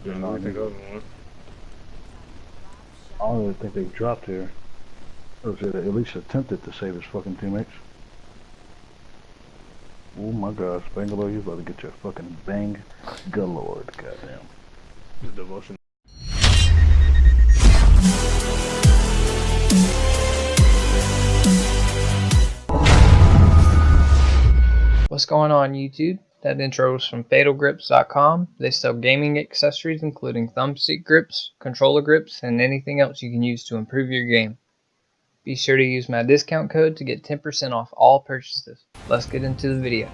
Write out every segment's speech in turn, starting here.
Yeah, No, we take the nigga. other one. I don't even think they dropped here. Or was it at least attempted to save his fucking teammates? Oh my gosh, Bangalore, you about to get your fucking bang galore, goddamn. The devotion. What's going on YouTube? That intro was from FatalGrips.com. They sell gaming accessories including thumbstick grips, controller grips, and anything else you can use to improve your game. Be sure to use my discount code to get 10% off all purchases. Let's get into the video.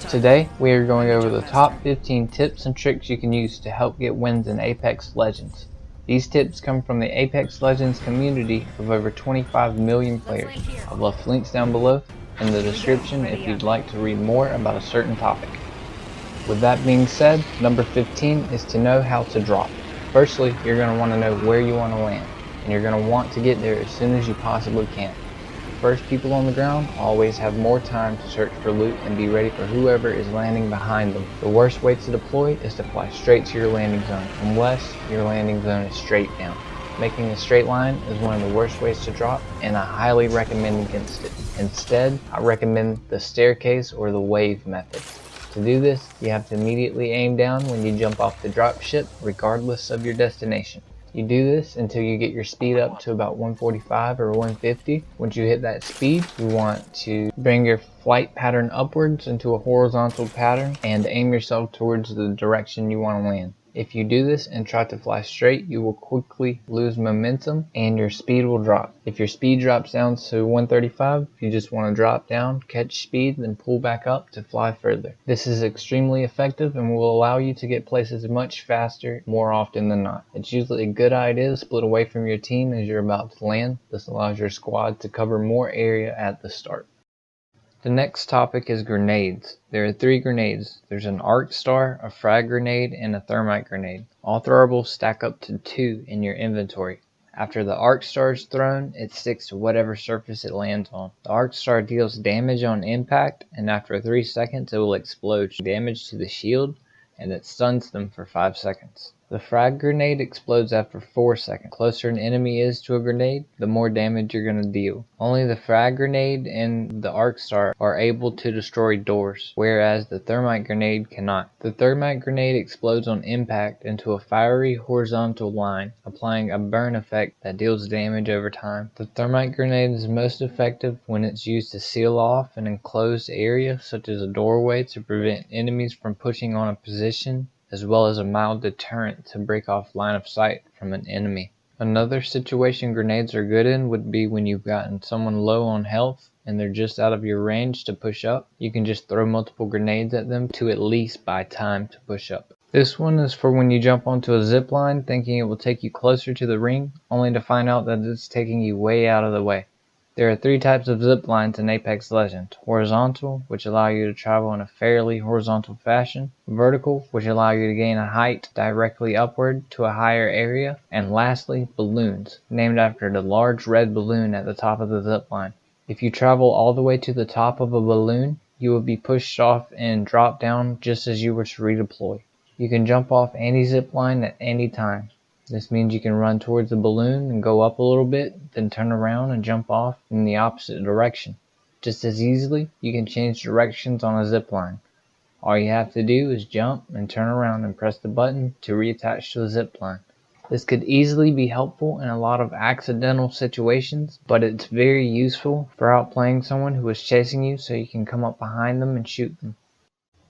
Today we are going over the top 15 tips and tricks you can use to help get wins in Apex Legends. These tips come from the Apex Legends community of over 25 million players. I've left links down below in the description if you'd like to read more about a certain topic. With that being said, number 15 is to know how to drop. Firstly, you're going to want to know where you want to land, and you're going to want to get there as soon as you possibly can. First people on the ground always have more time to search for loot and be ready for whoever is landing behind them. The worst way to deploy is to fly straight to your landing zone, unless your landing zone is straight down. Making a straight line is one of the worst ways to drop, and I highly recommend against it. Instead, I recommend the staircase or the wave method. To do this, you have to immediately aim down when you jump off the dropship, regardless of your destination. You do this until you get your speed up to about 145 or 150. Once you hit that speed, you want to bring your flight pattern upwards into a horizontal pattern and aim yourself towards the direction you want to land. If you do this and try to fly straight, you will quickly lose momentum and your speed will drop. If your speed drops down to 135, you just want to drop down, catch speed, then pull back up to fly further. This is extremely effective and will allow you to get places much faster more often than not. It's usually a good idea to split away from your team as you're about to land. This allows your squad to cover more area at the start. The next topic is grenades. There are 3 grenades. There's an arc star, a frag grenade, and a thermite grenade. All throwables stack up to 2 in your inventory. After the arc star is thrown, it sticks to whatever surface it lands on. The arc star deals damage on impact, and after 3 seconds it will explode, damage to the shield, and it stuns them for 5 seconds. The frag grenade explodes after 4 seconds. The closer an enemy is to a grenade, the more damage you're going to deal. Only the frag grenade and the arc star are able to destroy doors, whereas the thermite grenade cannot. The thermite grenade explodes on impact into a fiery horizontal line, applying a burn effect that deals damage over time. The thermite grenade is most effective when it's used to seal off an enclosed area such as a doorway to prevent enemies from pushing on a position, as well as a mild deterrent to break off line of sight from an enemy. Another situation grenades are good in would be when you've gotten someone low on health and they're just out of your range to push up. You can just throw multiple grenades at them to at least buy time to push up. This one is for when you jump onto a zip line thinking it will take you closer to the ring, only to find out that it's taking you way out of the way. There are 3 types of zip lines in Apex Legends: horizontal, which allow you to travel in a fairly horizontal fashion; vertical, which allow you to gain a height directly upward to a higher area; and lastly, balloons, named after the large red balloon at the top of the zip line. If you travel all the way to the top of a balloon, you will be pushed off and drop down just as you were to redeploy. You can jump off any zip line at any time. This means you can run towards the balloon and go up a little bit, then turn around and jump off in the opposite direction. Just as easily, you can change directions on a zip line. All you have to do is jump and turn around and press the button to reattach to the zip line. This could easily be helpful in a lot of accidental situations, but it's very useful for outplaying someone who is chasing you so you can come up behind them and shoot them.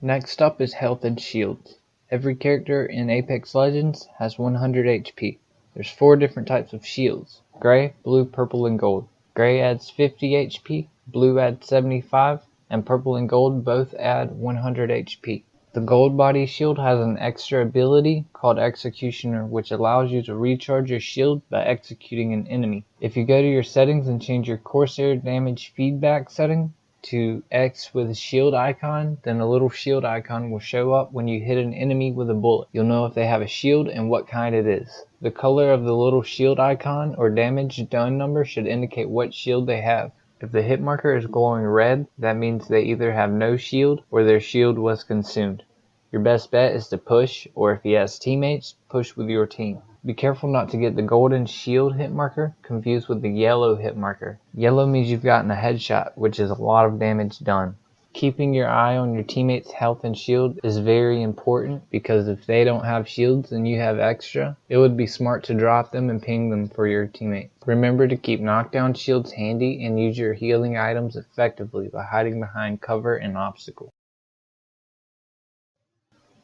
Next up is health and shields. Every character in Apex Legends has 100 HP. There's 4 different types of shields: gray, blue, purple, and gold. Gray adds 50 HP, blue adds 75, and purple and gold both add 100 HP. The gold body shield has an extra ability called Executioner, which allows you to recharge your shield by executing an enemy. If you go to your settings and change your Corsair damage feedback setting to X with a shield icon, then a little shield icon will show up when you hit an enemy with a bullet. You'll know if they have a shield and what kind it is. The color of the little shield icon or damage done number should indicate what shield they have. If the hit marker is glowing red, that means they either have no shield or their shield was consumed. Your best bet is to push, or if he has teammates, push with your team. Be careful not to get the golden shield hit marker confused with the yellow hit marker. Yellow means you've gotten a headshot, which is a lot of damage done. Keeping your eye on your teammates' health and shield is very important, because if they don't have shields and you have extra, it would be smart to drop them and ping them for your teammates. Remember to keep knockdown shields handy and use your healing items effectively by hiding behind cover and obstacles.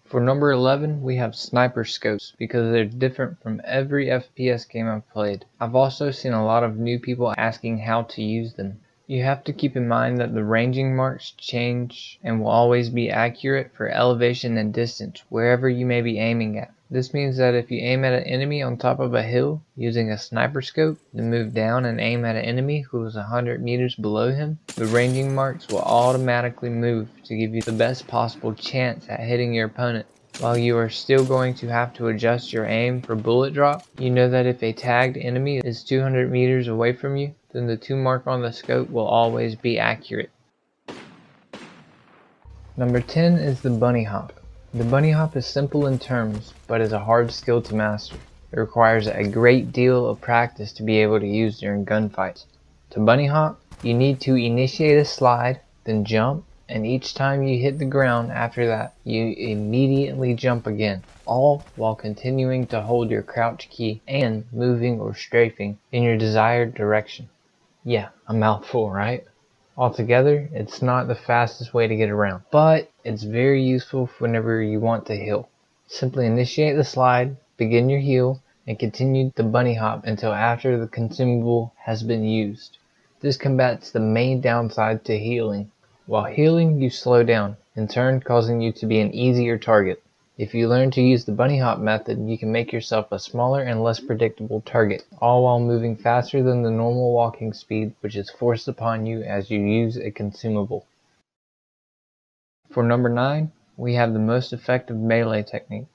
For number 11, we have sniper scopes, because they're different from every FPS game I've played. I've also seen a lot of new people asking how to use them. You have to keep in mind that the ranging marks change and will always be accurate for elevation and distance wherever you may be aiming at. This means that if you aim at an enemy on top of a hill using a sniper scope, then move down and aim at an enemy who is 100 meters below him, the ranging marks will automatically move to give you the best possible chance at hitting your opponent. While you are still going to have to adjust your aim for bullet drop, you know that if a tagged enemy is 200 meters away from you, then the 2 mark on the scope will always be accurate. Number 10 is the bunny hop. The bunny hop is simple in terms, but is a hard skill to master. It requires a great deal of practice to be able to use during gunfights. To bunny hop, you need to initiate a slide, then jump, and each time you hit the ground after that, you immediately jump again, all while continuing to hold your crouch key and moving or strafing in your desired direction. Yeah, a mouthful, right? Altogether, it's not the fastest way to get around, but it's very useful whenever you want to heal. Simply initiate the slide, begin your heal, and continue the bunny hop until after the consumable has been used. This combats the main downside to healing. While healing, you slow down, in turn causing you to be an easier target. If you learn to use the bunny hop method, you can make yourself a smaller and less predictable target, all while moving faster than the normal walking speed which is forced upon you as you use a consumable. For number 9, we have the most effective melee technique.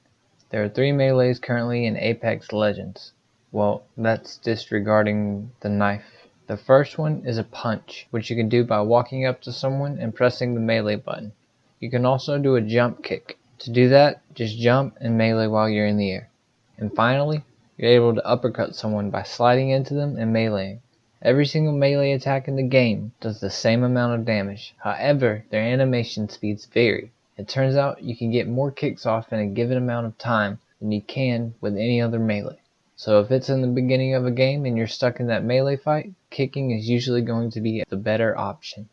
There are 3 melees currently in Apex Legends. Well, that's disregarding the knife. The first one is a punch, which you can do by walking up to someone and pressing the melee button. You can also do a jump kick. To do that, just jump and melee while you're in the air. And finally, you're able to uppercut someone by sliding into them and meleeing. Every single melee attack in the game does the same amount of damage. However, their animation speeds vary. It turns out you can get more kicks off in a given amount of time than you can with any other melee. So if it's in the beginning of a game and you're stuck in that melee fight, kicking is usually going to be the better option.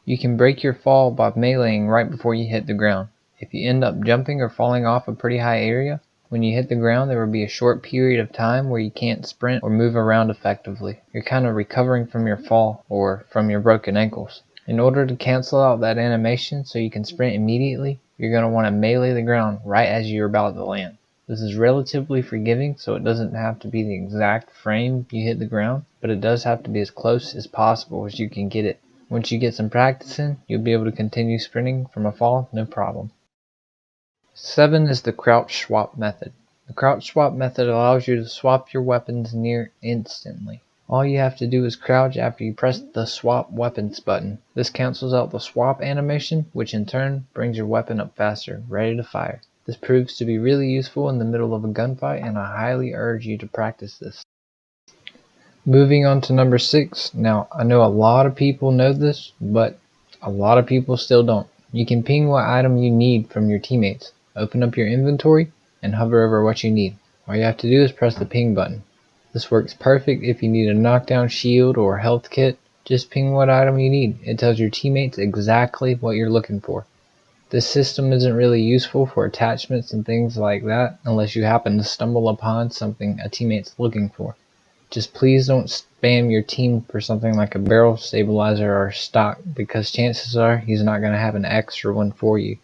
You can break your fall by meleeing right before you hit the ground. If you end up jumping or falling off a pretty high area, when you hit the ground there will be a short period of time where you can't sprint or move around effectively. You're kind of recovering from your fall or from your broken ankles. In order to cancel out that animation so you can sprint immediately, you're going to want to melee the ground right as you're about to land. This is relatively forgiving, so it doesn't have to be the exact frame you hit the ground, but it does have to be as close as possible as you can get it. Once you get some practice in, you'll be able to continue sprinting from a fall, no problem. 7 is the crouch swap method. The crouch swap method allows you to swap your weapons near instantly. All you have to do is crouch after you press the swap weapons button. This cancels out the swap animation, which in turn brings your weapon up faster, ready to fire. This proves to be really useful in the middle of a gunfight, and I highly urge you to practice this. Moving on to number 6. Now, I know a lot of people know this, but a lot of people still don't. You can ping what item you need from your teammates. Open up your inventory and hover over what you need. All you have to do is press the ping button. This works perfect if you need a knockdown shield or health kit. Just ping what item you need. It tells your teammates exactly what you're looking for. This system isn't really useful for attachments and things like that unless you happen to stumble upon something a teammate's looking for. Just please don't spam your team for something like a barrel stabilizer or stock, because chances are he's not going to have an extra one for you.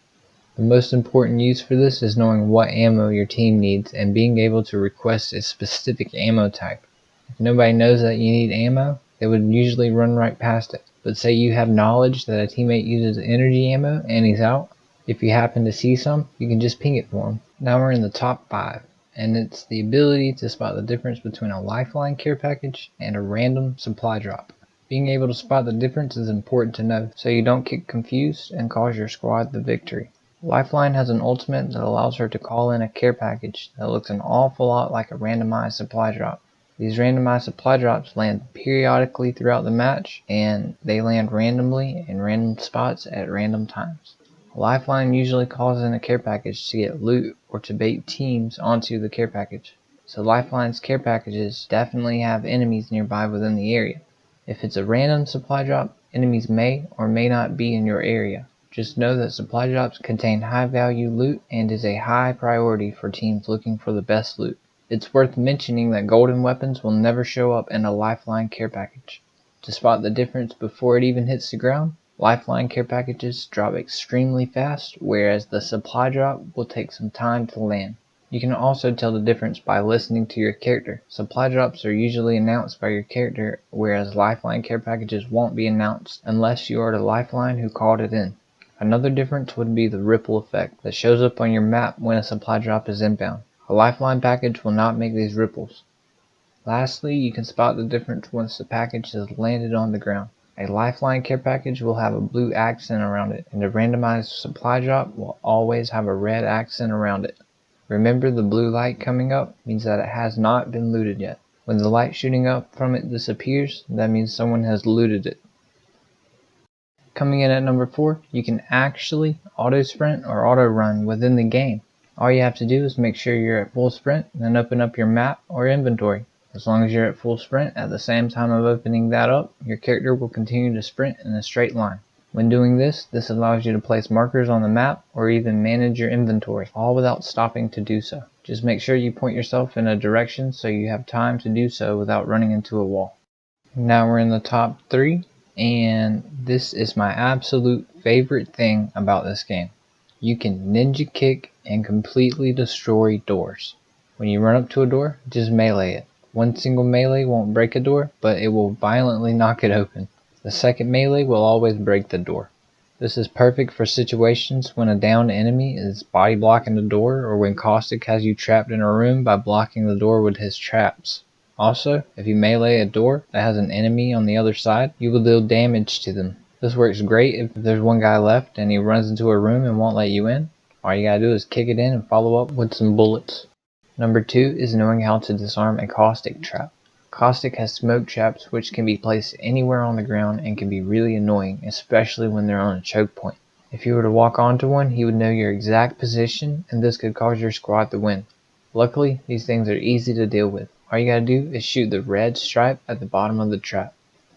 The most important use for this is knowing what ammo your team needs and being able to request a specific ammo type. If nobody knows that you need ammo, they would usually run right past it. But say you have knowledge that a teammate uses energy ammo and he's out. If you happen to see some, you can just ping it for him. Now we're in the top 5, and it's the ability to spot the difference between a lifeline care package and a random supply drop. Being able to spot the difference is important to know, so you don't get confused and cause your squad the victory. Lifeline has an ultimate that allows her to call in a care package that looks an awful lot like a randomized supply drop. These randomized supply drops land periodically throughout the match, and they land randomly in random spots at random times. Lifeline usually calls in a care package to get loot or to bait teams onto the care package. So Lifeline's care packages definitely have enemies nearby within the area. If it's a random supply drop, enemies may or may not be in your area. Just know that supply drops contain high value loot and is a high priority for teams looking for the best loot. It's worth mentioning that golden weapons will never show up in a Lifeline care package. To spot the difference before it even hits the ground, Lifeline care packages drop extremely fast, whereas the supply drop will take some time to land. You can also tell the difference by listening to your character. Supply drops are usually announced by your character, whereas Lifeline care packages won't be announced unless you are the Lifeline who called it in. Another difference would be the ripple effect that shows up on your map when a supply drop is inbound. A Lifeline package will not make these ripples. Lastly, you can spot the difference once the package has landed on the ground. A Lifeline care package will have a blue accent around it, and a randomized supply drop will always have a red accent around it. Remember, the blue light coming up means that it has not been looted yet. When the light shooting up from it disappears, that means someone has looted it. Coming in at number 4, you can actually auto sprint or auto run within the game. All you have to do is make sure you're at full sprint and then open up your map or inventory. As long as you're at full sprint at the same time of opening that up, your character will continue to sprint in a straight line. When doing this allows you to place markers on the map or even manage your inventory, all without stopping to do so. Just make sure you point yourself in a direction so you have time to do so without running into a wall. Now we're in the top 3, and this is my absolute favorite thing about this game. You can ninja kick and completely destroy doors. When you run up to a door, just melee it. One single melee won't break a door, but it will violently knock it open. The second melee will always break the door. This is perfect for situations when a downed enemy is body blocking the door, or when Caustic has you trapped in a room by blocking the door with his traps. Also, if you melee a door that has an enemy on the other side, you will deal damage to them. This works great if there's one guy left and he runs into a room and won't let you in. All you gotta do is kick it in and follow up with some bullets. Number 2 is knowing how to disarm a Caustic trap. Caustic has smoke traps which can be placed anywhere on the ground and can be really annoying, especially when they're on a choke point. If you were to walk onto one, he would know your exact position, and this could cause your squad to win. Luckily, these things are easy to deal with. All you gotta do is shoot the red stripe at the bottom of the trap.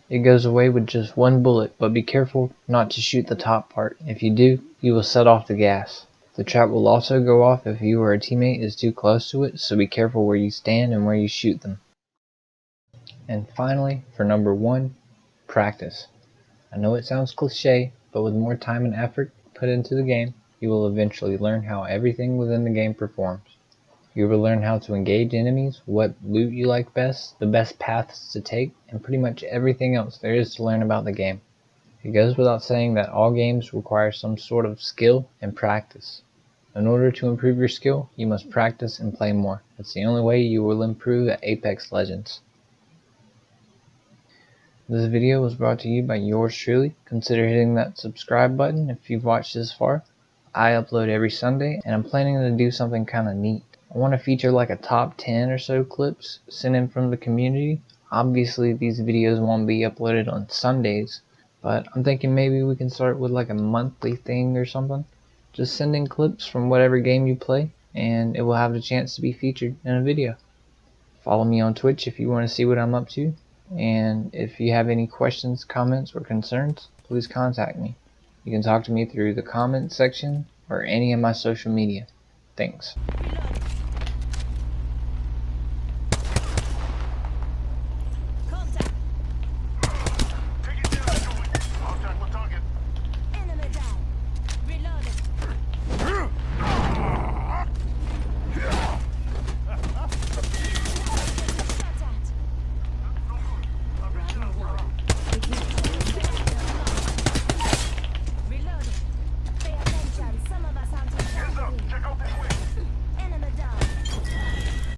It goes away with just one bullet, but be careful not to shoot the top part. If you do, you will set off the gas. The trap will also go off if you or a teammate is too close to it, so be careful where you stand and where you shoot them. And finally, for number 1, practice. I know it sounds cliche, but with more time and effort put into the game, you will eventually learn how everything within the game performs. You will learn how to engage enemies, what loot you like best, the best paths to take, and pretty much everything else there is to learn about the game. It goes without saying that all games require some sort of skill and practice. In order to improve your skill, you must practice and play more. It's the only way you will improve at Apex Legends. This video was brought to you by yours truly. Consider hitting that subscribe button if you've watched this far. I upload every Sunday, and I'm planning to do something kind of neat. I want to feature like a top 10 or so clips sent in from the community. Obviously these videos won't be uploaded on Sundays, but I'm thinking maybe we can start with like a monthly thing or something. Just send in clips from whatever game you play, and it will have the chance to be featured in a video. Follow me on Twitch if you want to see what I'm up to, and if you have any questions, comments, or concerns, please contact me. You can talk to me through the comments section or any of my social media. Thanks.